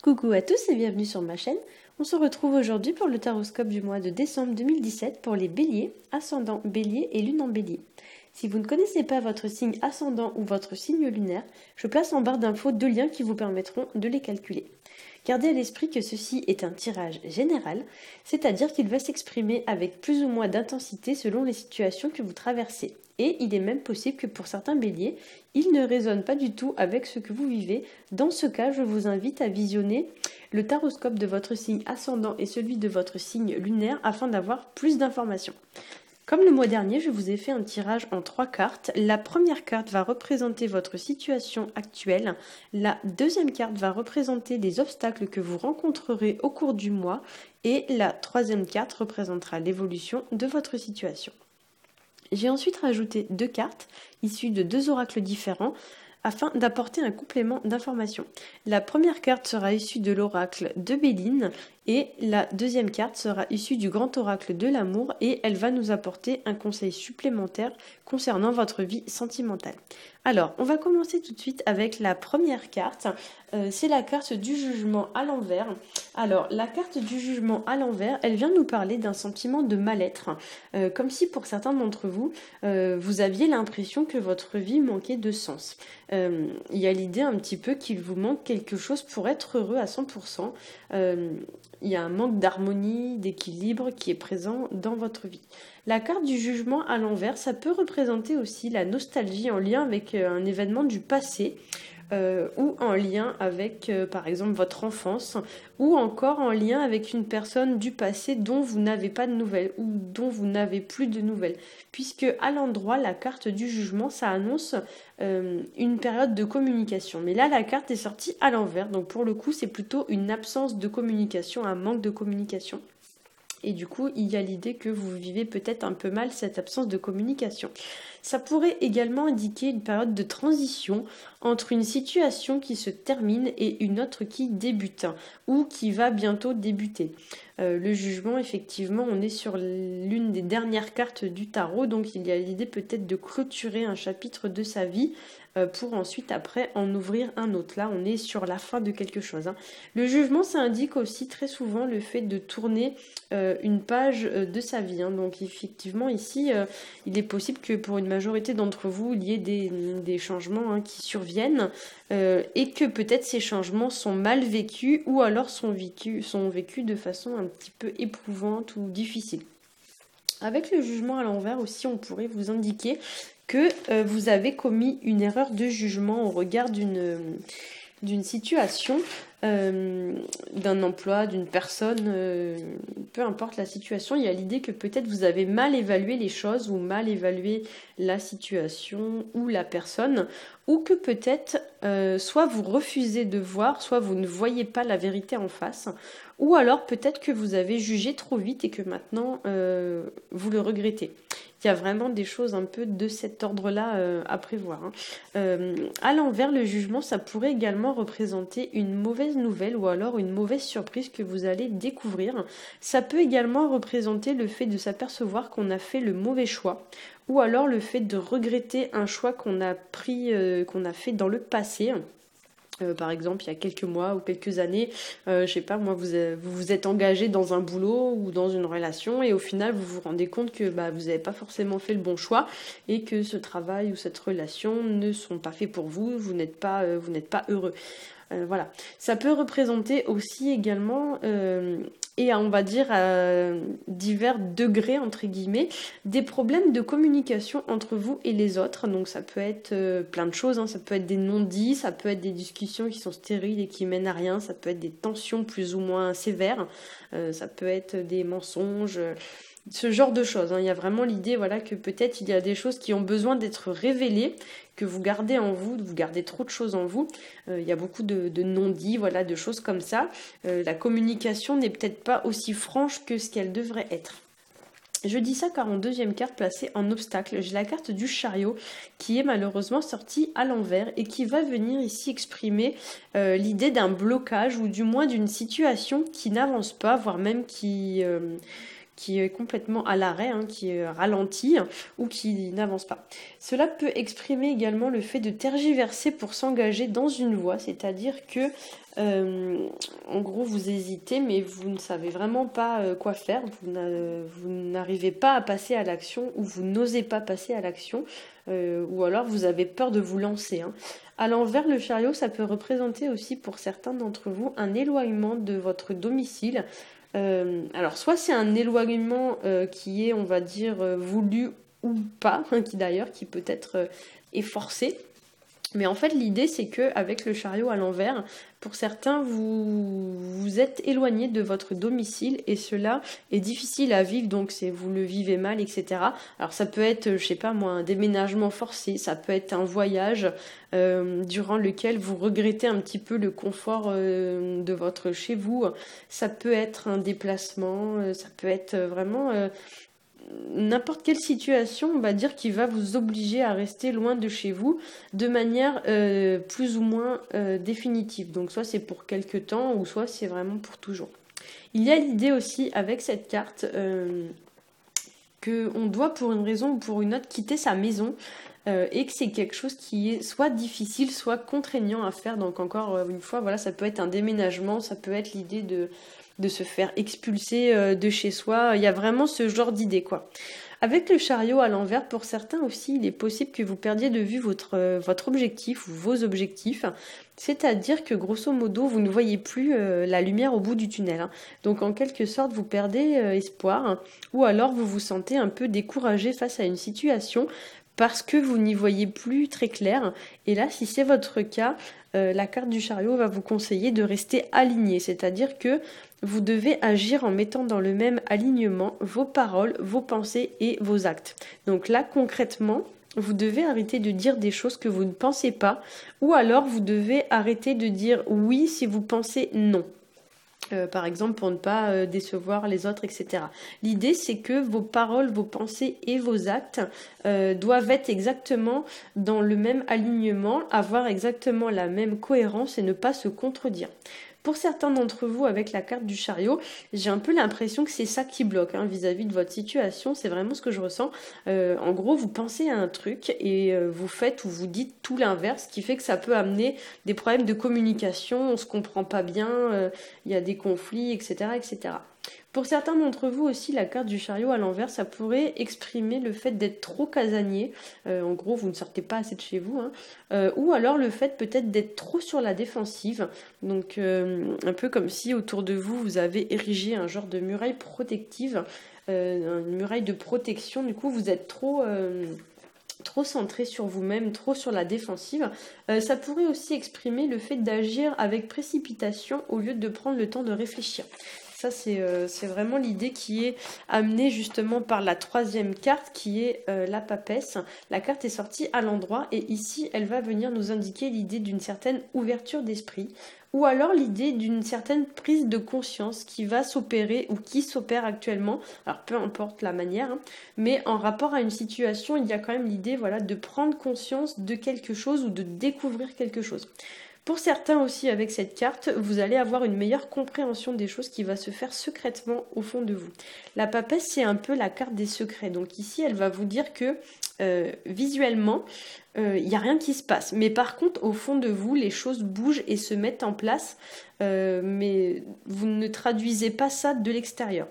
Coucou à tous et bienvenue sur ma chaîne. On se retrouve aujourd'hui pour le taroscope du mois de décembre 2017 pour les béliers, ascendant bélier et lune en bélier. Si vous ne connaissez pas votre signe ascendant ou votre signe lunaire, je place en barre d'infos 2 liens qui vous permettront de les calculer. Gardez à l'esprit que ceci est un tirage général, c'est-à-dire qu'il va s'exprimer avec plus ou moins d'intensité selon les situations que vous traversez. Et il est même possible que pour certains béliers, il ne résonne pas du tout avec ce que vous vivez. Dans ce cas, je vous invite à visionner le taroscope de votre signe ascendant et celui de votre signe lunaire afin d'avoir plus d'informations. Comme le mois dernier, je vous ai fait un tirage en 3 cartes. La première carte va représenter votre situation actuelle. La deuxième carte va représenter les obstacles que vous rencontrerez au cours du mois. Et la troisième carte représentera l'évolution de votre situation. J'ai ensuite rajouté 2 cartes issues de 2 oracles différents afin d'apporter un complément d'information. La première carte sera issue de l'oracle de Béline et la deuxième carte sera issue du grand oracle de l'amour et elle va nous apporter un conseil supplémentaire concernant votre vie sentimentale. Alors, on va commencer tout de suite avec la première carte. C'est la carte du jugement à l'envers. Alors, la carte du jugement à l'envers, elle vient nous parler d'un sentiment de mal-être. Comme si pour certains d'entre vous, vous aviez l'impression que votre vie manquait de sens. Il y a l'idée un petit peu qu'il vous manque quelque chose pour être heureux à 100%. Il y a un manque d'harmonie, d'équilibre qui est présent dans votre vie. La carte du jugement à l'envers, ça peut représenter aussi la nostalgie en lien avec un événement du passé. Ou en lien avec par exemple votre enfance ou encore en lien avec une personne du passé dont vous n'avez pas de nouvelles ou dont vous n'avez plus de nouvelles, puisque à l'endroit la carte du jugement ça annonce une période de communication, mais là la carte est sortie à l'envers, donc pour le coup c'est plutôt une absence de communication, un manque de communication. Et du coup, il y a l'idée que vous vivez peut-être un peu mal cette absence de communication. Ça pourrait également indiquer une période de transition entre une situation qui se termine et une autre qui débute ou qui va bientôt débuter. Le jugement, effectivement, on est sur l'une des dernières cartes du tarot, donc il y a l'idée peut-être de clôturer un chapitre de sa vie pour ensuite après en ouvrir un autre. Là, on est sur la fin de quelque chose. Le jugement, ça indique aussi très souvent le fait de tourner une page de sa vie. Donc effectivement, ici, il est possible que pour une majorité d'entre vous, il y ait des changements qui surviennent et que peut-être ces changements sont mal vécus ou alors sont vécus de façon un petit peu éprouvante ou difficile. Avec le jugement à l'envers aussi, on pourrait vous indiquer que vous avez commis une erreur de jugement au regard d'une situation, d'un emploi, d'une personne, peu importe la situation, il y a l'idée que peut-être vous avez mal évalué les choses ou mal évalué la situation ou la personne, ou que peut-être soit vous refusez de voir, soit vous ne voyez pas la vérité en face, ou alors peut-être que vous avez jugé trop vite et que maintenant vous le regrettez. Il y a vraiment des choses un peu de cet ordre-là à prévoir. À l'envers, le jugement, ça pourrait également représenter une mauvaise nouvelle ou alors une mauvaise surprise que vous allez découvrir. Ça peut également représenter le fait de s'apercevoir qu'on a fait le mauvais choix ou alors le fait de regretter un choix qu'on a pris, qu'on a fait dans le passé. Par exemple, il y a quelques mois ou quelques années, je sais pas, moi, vous vous êtes engagé dans un boulot ou dans une relation et au final, vous vous rendez compte que vous n'avez pas forcément fait le bon choix et que ce travail ou cette relation ne sont pas faits pour vous, vous n'êtes pas heureux. Voilà. Ça peut représenter aussi également, et on va dire à divers degrés, entre guillemets, des problèmes de communication entre vous et les autres. Donc ça peut être plein de choses, ça peut être des non-dits, ça peut être des discussions qui sont stériles et qui mènent à rien, ça peut être des tensions plus ou moins sévères, ça peut être des mensonges, ce genre de choses. Il y a vraiment l'idée que peut-être il y a des choses qui ont besoin d'être révélées, que vous gardez en vous, vous gardez trop de choses en vous. Il y a beaucoup de non-dits, de choses comme ça. La communication n'est peut-être pas aussi franche que ce qu'elle devrait être. Je dis ça car en deuxième carte placée en obstacle, j'ai la carte du chariot qui est malheureusement sortie à l'envers et qui va venir ici exprimer l'idée d'un blocage ou du moins d'une situation qui n'avance pas, voire même qui qui est complètement à l'arrêt, hein, qui est ralenti ou qui n'avance pas. Cela peut exprimer également le fait de tergiverser pour s'engager dans une voie, c'est-à-dire que en gros vous hésitez mais vous ne savez vraiment pas quoi faire, vous n'arrivez pas à passer à l'action ou vous n'osez pas passer à l'action ou alors vous avez peur de vous lancer, hein. À l'envers, le chariot, ça peut représenter aussi pour certains d'entre vous un éloignement de votre domicile. Alors soit c'est un éloignement qui est, on va dire, voulu ou pas, hein, qui d'ailleurs qui peut être est forcé. Mais en fait, l'idée, c'est que avec le chariot à l'envers, pour certains, vous êtes éloigné de votre domicile et cela est difficile à vivre, donc vous le vivez mal, etc. Alors ça peut être, je sais pas moi, un déménagement forcé, ça peut être un voyage durant lequel vous regrettez un petit peu le confort de votre chez vous. Ça peut être un déplacement, ça peut être vraiment n'importe quelle situation, on va dire, qui va vous obliger à rester loin de chez vous de manière plus ou moins définitive. Donc soit c'est pour quelque temps ou soit c'est vraiment pour toujours. Il y a l'idée aussi avec cette carte qu'on doit pour une raison ou pour une autre quitter sa maison et que c'est quelque chose qui est soit difficile, soit contraignant à faire. Donc encore une fois, voilà, ça peut être un déménagement, ça peut être l'idée de se faire expulser de chez soi. Il y a vraiment ce genre d'idée, quoi. Avec le chariot à l'envers, pour certains aussi, il est possible que vous perdiez de vue votre objectif ou vos objectifs. C'est-à-dire que grosso modo, vous ne voyez plus la lumière au bout du tunnel, hein. Donc en quelque sorte, vous perdez espoir, hein, ou alors vous vous sentez un peu découragé face à une situation parce que vous n'y voyez plus très clair. Et là, si c'est votre cas, la carte du chariot va vous conseiller de rester aligné, c'est-à-dire que vous devez agir en mettant dans le même alignement vos paroles, vos pensées et vos actes. Donc là, concrètement, vous devez arrêter de dire des choses que vous ne pensez pas, ou alors vous devez arrêter de dire oui si vous pensez non. Par exemple pour ne pas décevoir les autres, etc. L'idée c'est que vos paroles, vos pensées et vos actes doivent être exactement dans le même alignement, avoir exactement la même cohérence et ne pas se contredire. Pour certains d'entre vous, avec la carte du chariot, j'ai un peu l'impression que c'est ça qui bloque hein, vis-à-vis de votre situation. C'est vraiment ce que je ressens. En gros, vous pensez à un truc et vous faites ou vous dites tout l'inverse, ce qui fait que ça peut amener des problèmes de communication. On se comprend pas bien, il y a des conflits, etc., etc. Pour certains d'entre vous aussi, la carte du chariot à l'envers, ça pourrait exprimer le fait d'être trop casanier. En gros, vous ne sortez pas assez de chez vous, hein. Ou alors le fait peut-être d'être trop sur la défensive. Donc un peu comme si autour de vous, vous avez érigé un genre de muraille protective, une muraille de protection. Du coup, vous êtes trop centré sur vous-même, trop sur la défensive. Ça pourrait aussi exprimer le fait d'agir avec précipitation au lieu de prendre le temps de réfléchir. Ça, c'est vraiment l'idée qui est amenée justement par la troisième carte qui est la papesse. La carte est sortie à l'endroit et ici, elle va venir nous indiquer l'idée d'une certaine ouverture d'esprit ou alors l'idée d'une certaine prise de conscience qui va s'opérer ou qui s'opère actuellement. Alors peu importe la manière, hein, mais en rapport à une situation, il y a quand même l'idée voilà, de prendre conscience de quelque chose ou de découvrir quelque chose. Pour certains aussi, avec cette carte, vous allez avoir une meilleure compréhension des choses qui va se faire secrètement au fond de vous. La papesse, c'est un peu la carte des secrets. Donc ici, elle va vous dire que visuellement, il n'y a rien qui se passe. Mais par contre, au fond de vous, les choses bougent et se mettent en place. Mais vous ne traduisez pas ça de l'extérieur.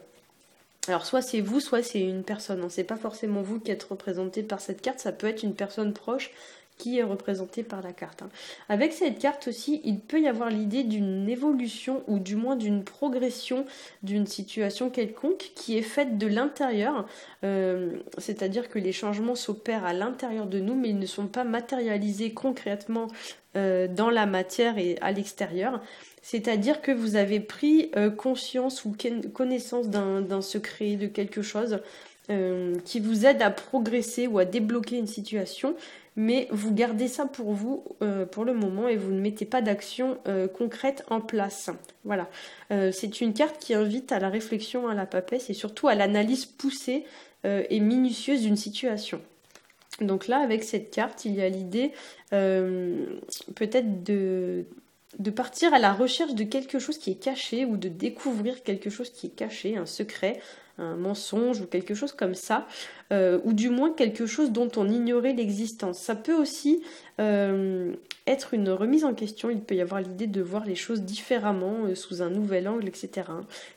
Alors soit c'est vous, soit c'est une personne. Hein. C'est pas forcément vous qui êtes représenté par cette carte, ça peut être une personne proche qui est représentée par la carte. Hein. Avec cette carte aussi, il peut y avoir l'idée d'une évolution ou du moins d'une progression d'une situation quelconque qui est faite de l'intérieur, c'est-à-dire que les changements s'opèrent à l'intérieur de nous mais ils ne sont pas matérialisés concrètement dans la matière et à l'extérieur. C'est-à-dire que vous avez pris conscience ou connaissance d'un secret, de quelque chose qui vous aide à progresser ou à débloquer une situation, mais vous gardez ça pour vous pour le moment et vous ne mettez pas d'action concrète en place. Voilà. C'est une carte qui invite à la réflexion, à la papesse et surtout à l'analyse poussée et minutieuse d'une situation. Donc là, avec cette carte, il y a l'idée peut-être de partir à la recherche de quelque chose qui est caché ou de découvrir quelque chose qui est caché, un secret, un mensonge ou quelque chose comme ça, ou du moins quelque chose dont on ignorait l'existence. Ça peut aussi être une remise en question, il peut y avoir l'idée de voir les choses différemment, sous un nouvel angle, etc.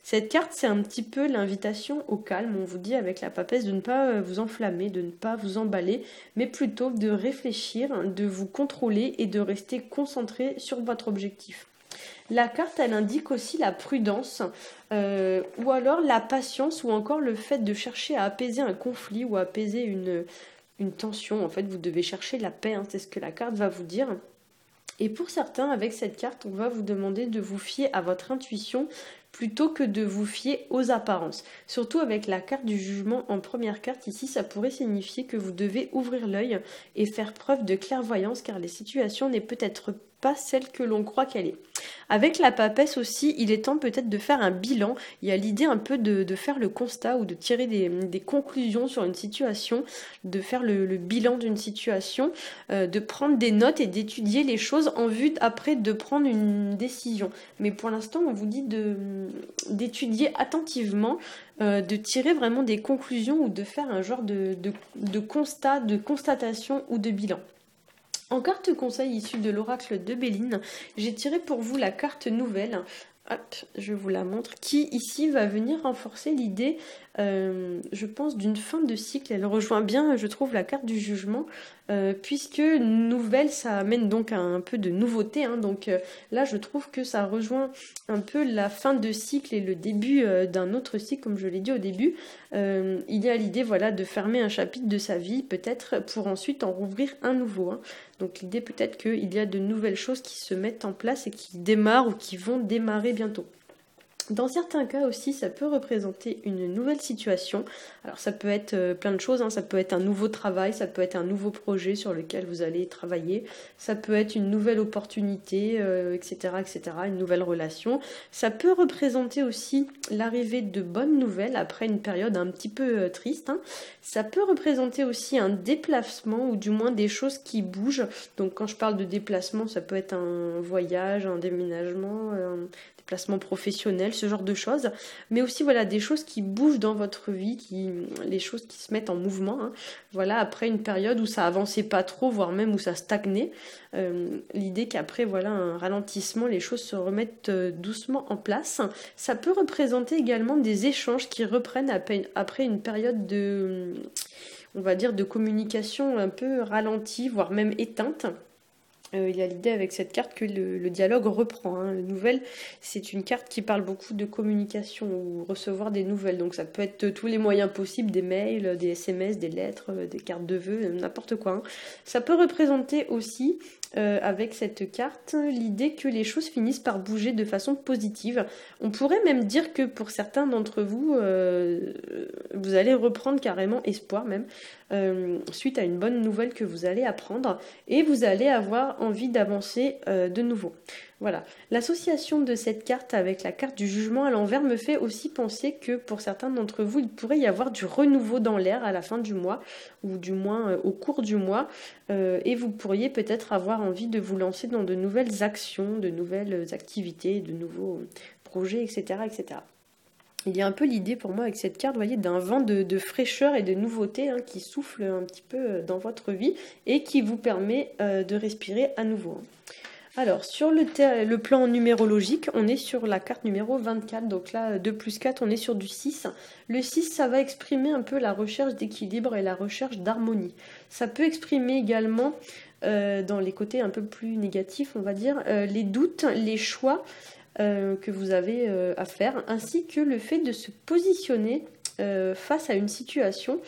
Cette carte, c'est un petit peu l'invitation au calme, on vous dit avec la papesse de ne pas vous enflammer, de ne pas vous emballer, mais plutôt de réfléchir, de vous contrôler et de rester concentré sur votre objectif. La carte, elle indique aussi la prudence, ou alors la patience, ou encore le fait de chercher à apaiser un conflit ou à apaiser une tension. En fait, vous devez chercher la paix, hein, c'est ce que la carte va vous dire. Et pour certains, avec cette carte, on va vous demander de vous fier à votre intuition plutôt que de vous fier aux apparences. Surtout avec la carte du jugement en première carte, ici, ça pourrait signifier que vous devez ouvrir l'œil et faire preuve de clairvoyance car les situations n'est peut-être pas celle que l'on croit qu'elle est. Avec la papesse aussi, il est temps peut-être de faire un bilan. Il y a l'idée un peu de faire le constat ou de tirer des conclusions sur une situation, de faire le bilan d'une situation, de prendre des notes et d'étudier les choses en vue après de prendre une décision. Mais pour l'instant, on vous dit d'étudier attentivement, de tirer vraiment des conclusions ou de faire un genre de constat, de constatation ou de bilan. En carte conseil issue de l'oracle de Béline, j'ai tiré pour vous la carte nouvelle. Hop, je vous la montre, qui ici va venir renforcer l'idée, je pense, d'une fin de cycle. Elle rejoint bien, je trouve, la carte du jugement, puisque nouvelle, ça amène donc un peu de nouveauté. Hein, donc là, je trouve que ça rejoint un peu la fin de cycle et le début d'un autre cycle, comme je l'ai dit au début. Il y a l'idée, voilà, de fermer un chapitre de sa vie, peut-être, pour ensuite en rouvrir un nouveau. Hein. Donc l'idée peut-être qu'il y a de nouvelles choses qui se mettent en place et qui démarrent ou qui vont démarrer bientôt. Dans certains cas aussi, ça peut représenter une nouvelle situation. Alors ça peut être plein de choses, hein. Ça peut être un nouveau travail, ça peut être un nouveau projet sur lequel vous allez travailler, ça peut être une nouvelle opportunité, etc., etc., une nouvelle relation. Ça peut représenter aussi l'arrivée de bonnes nouvelles après une période un petit peu triste. Hein. Ça peut représenter aussi un déplacement ou du moins des choses qui bougent. Donc quand je parle de déplacement, ça peut être un voyage, un déménagement, placement professionnel, ce genre de choses, mais aussi voilà des choses qui bougent dans votre vie, les choses qui se mettent en mouvement. Hein. Voilà, après une période où ça avançait pas trop, voire même où ça stagnait, l'idée qu'après voilà un ralentissement, les choses se remettent doucement en place. Ça peut représenter également des échanges qui reprennent après une période de, on va dire, de communication un peu ralentie, voire même éteinte. Il y a l'idée avec cette carte que le dialogue reprend. Hein. Le nouvelle, c'est une carte qui parle beaucoup de communication ou recevoir des nouvelles. Donc ça peut être tous les moyens possibles, des mails, des SMS, des lettres, des cartes de vœux, n'importe quoi. Hein. Ça peut représenter aussi, avec cette carte, l'idée que les choses finissent par bouger de façon positive. On pourrait même dire que pour certains d'entre vous, vous allez reprendre carrément espoir même, suite à une bonne nouvelle que vous allez apprendre et vous allez avoir envie d'avancer de nouveau. Voilà. L'association de cette carte avec la carte du jugement à l'envers me fait aussi penser que pour certains d'entre vous, il pourrait y avoir du renouveau dans l'air à la fin du mois ou du moins au cours du mois et vous pourriez peut-être avoir envie de vous lancer dans de nouvelles actions, de nouvelles activités, de nouveaux projets, etc., etc. Il y a un peu l'idée pour moi avec cette carte, vous voyez, d'un vent de fraîcheur et de nouveauté hein, qui souffle un petit peu dans votre vie et qui vous permet de respirer à nouveau. Alors, sur le plan numérologique, on est sur la carte numéro 24. Donc là, 2 plus 4, on est sur du 6. Le 6, ça va exprimer un peu la recherche d'équilibre et la recherche d'harmonie. Ça peut exprimer également, dans les côtés un peu plus négatifs, on va dire, les doutes, les choix que vous avez à faire, ainsi que le fait de se positionner face à une situation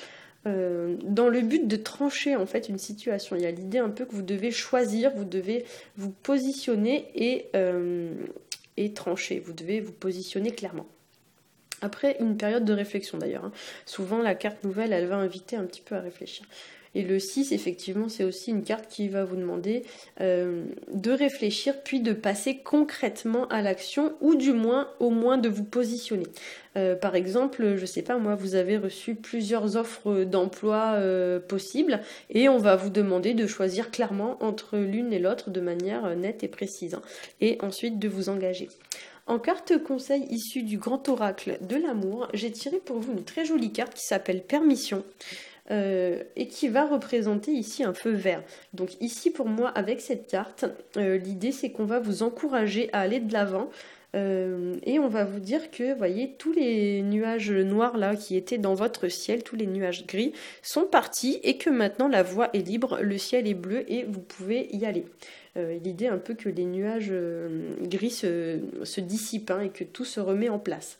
dans le but de trancher en fait une situation. Il y a l'idée un peu que vous devez choisir, vous devez vous positionner et trancher, vous devez vous positionner clairement. Après une période de réflexion d'ailleurs, hein. Souvent la carte nouvelle elle va inviter un petit peu à réfléchir. Et le 6, effectivement, c'est aussi une carte qui va vous demander de réfléchir puis de passer concrètement à l'action ou du moins, au moins de vous positionner. Par exemple, je sais pas moi, vous avez reçu plusieurs offres d'emploi possibles et on va vous demander de choisir clairement entre l'une et l'autre de manière nette et précise hein, et ensuite de vous engager. En carte conseil issue du grand oracle de l'amour, j'ai tiré pour vous une très jolie carte qui s'appelle Permission. Et qui va représenter ici un feu vert. Donc ici pour moi avec cette carte, l'idée c'est qu'on va vous encourager à aller de l'avant. Et on va vous dire que, voyez, tous les nuages noirs là qui étaient dans votre ciel, tous les nuages gris, sont partis et que maintenant la voie est libre, le ciel est bleu et vous pouvez y aller. L'idée un peu que les nuages gris se dissipent et que tout se remet en place.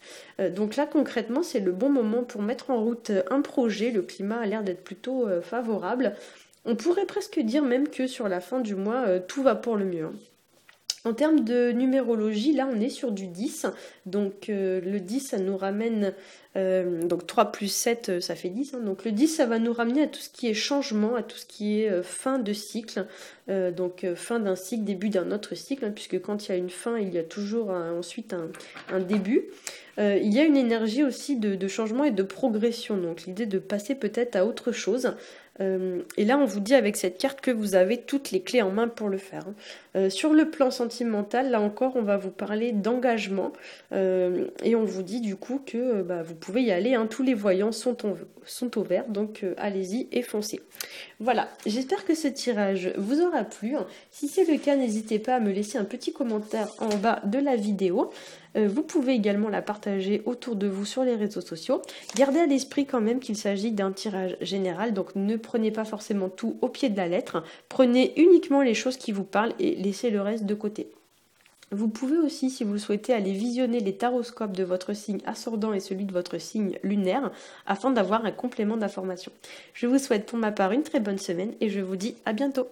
Donc là concrètement c'est le bon moment pour mettre en route un projet, le climat a l'air d'être plutôt favorable. On pourrait presque dire même que sur la fin du mois tout va pour le mieux. En termes de numérologie, là on est sur du 10, donc le 10 ça nous ramène, donc 3 plus 7 ça fait 10, donc le 10 ça va nous ramener à tout ce qui est changement, à tout ce qui est fin de cycle, donc fin d'un cycle, début d'un autre cycle, puisque quand il y a une fin il y a toujours ensuite un début. Il y a une énergie aussi de changement et de progression, donc l'idée de passer peut-être à autre chose. Et là on vous dit avec cette carte que vous avez toutes les clés en main pour le faire. Sur le plan sentimental, là encore on va vous parler d'engagement et on vous dit du coup que vous pouvez y aller, tous les voyants sont au vert, donc allez-y et foncez. Voilà, j'espère que ce tirage vous aura plu. Si c'est le cas, n'hésitez pas à me laisser un petit commentaire en bas de la vidéo. Vous pouvez également la partager autour de vous sur les réseaux sociaux. Gardez à l'esprit quand même qu'il s'agit d'un tirage général, donc ne prenez pas forcément tout au pied de la lettre. Prenez uniquement les choses qui vous parlent et laissez le reste de côté. Vous pouvez aussi, si vous le souhaitez, aller visionner les taroscopes de votre signe ascendant et celui de votre signe lunaire afin d'avoir un complément d'information. Je vous souhaite pour ma part une très bonne semaine et je vous dis à bientôt.